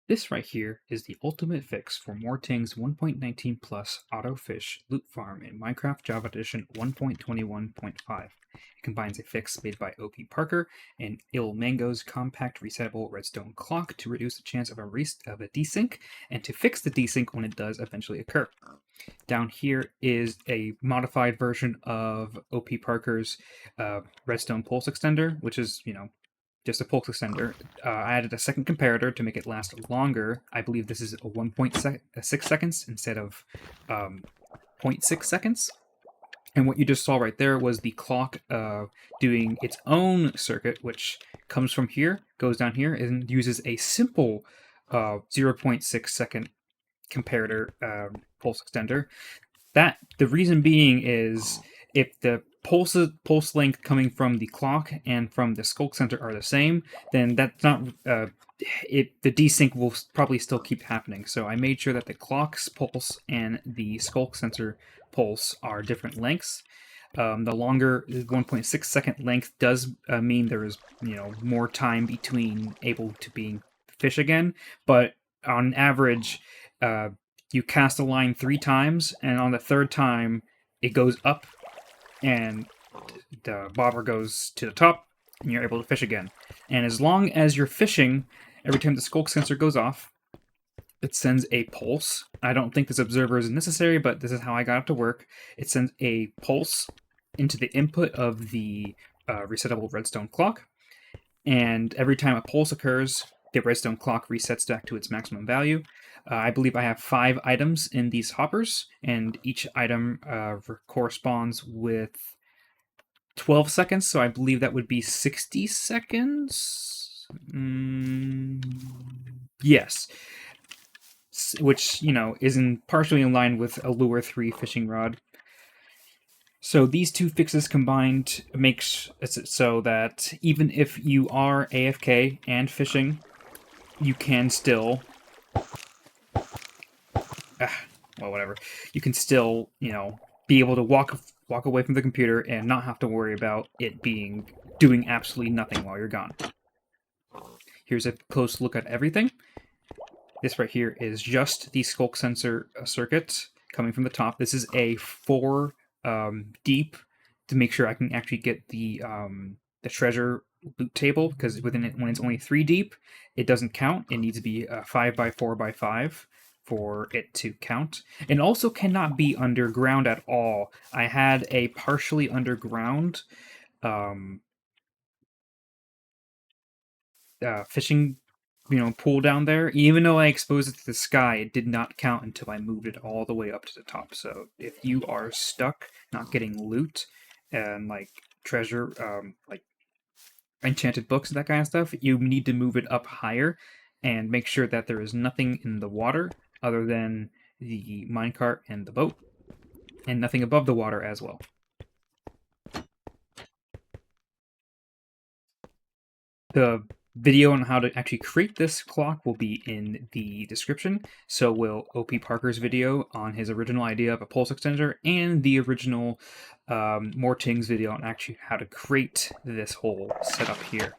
This right here is the ultimate fix for Moreting's 1.19 plus auto fish loot farm in Minecraft Java Edition 1.21.5. It combines a fix made by OP Parker and Il Mango's compact resettable redstone clock to reduce the chance of a desync and to fix the desync when it does eventually occur. Down here is a modified version of OP Parker's redstone pulse extender, which is, just a pulse extender. I added a second comparator to make it last longer. I believe this is a 1.6 seconds instead of 0.6 seconds. And what you just saw right there was the clock doing its own circuit, which comes from here, goes down here, and uses a simple 0.6 second comparator pulse extender. The reason being is if the pulse length coming from the clock and from the skulk center are the same, then that's not the desync will probably still keep happening. So I made sure that the clock's pulse and the skulk sensor pulse are different lengths. The longer 1.6 second length does mean there is more time between able to being fish again, but on average, you cast a line 3 times, and on the third time, it goes up, and the bobber goes to the top, and you're able to fish again. And as long as you're fishing, every time the skulk sensor goes off, it sends a pulse. I don't think this observer is necessary, but this is how I got it to work. It sends a pulse into the input of the resettable redstone clock, and every time a pulse occurs, the redstone clock resets back to its maximum value. I believe I have 5 items in these hoppers, and each item corresponds with 12 seconds, so I believe that would be 60 seconds? Yes. Which, is partially in line with a Lure 3 fishing rod. So these two fixes combined makes it so that even if you are AFK and fishing, you can still well, whatever. You can still, be able to walk away from the computer and not have to worry about it doing absolutely nothing while you're gone. Here's a close look at everything. This right here is just the skulk sensor circuit coming from the top. This is a 4 deep to make sure I can actually get the treasure loot table, because when it's only 3 deep, it doesn't count. It needs to be 5 by 4 by 5 for it to count. And also cannot be underground at all. I had a partially underground fishing pool down there. Even though I exposed it to the sky, it did not count until I moved it all the way up to the top. So if you are stuck not getting loot and like treasure, like enchanted books and that kind of stuff, you need to move it up higher and make sure that there is nothing in the water other than the minecart and the boat, and nothing above the water as well. The video on how to actually create this clock will be in the description. So will OP Parker's video on his original idea of a pulse extender, and the original Moreting's video on actually how to create this whole setup here.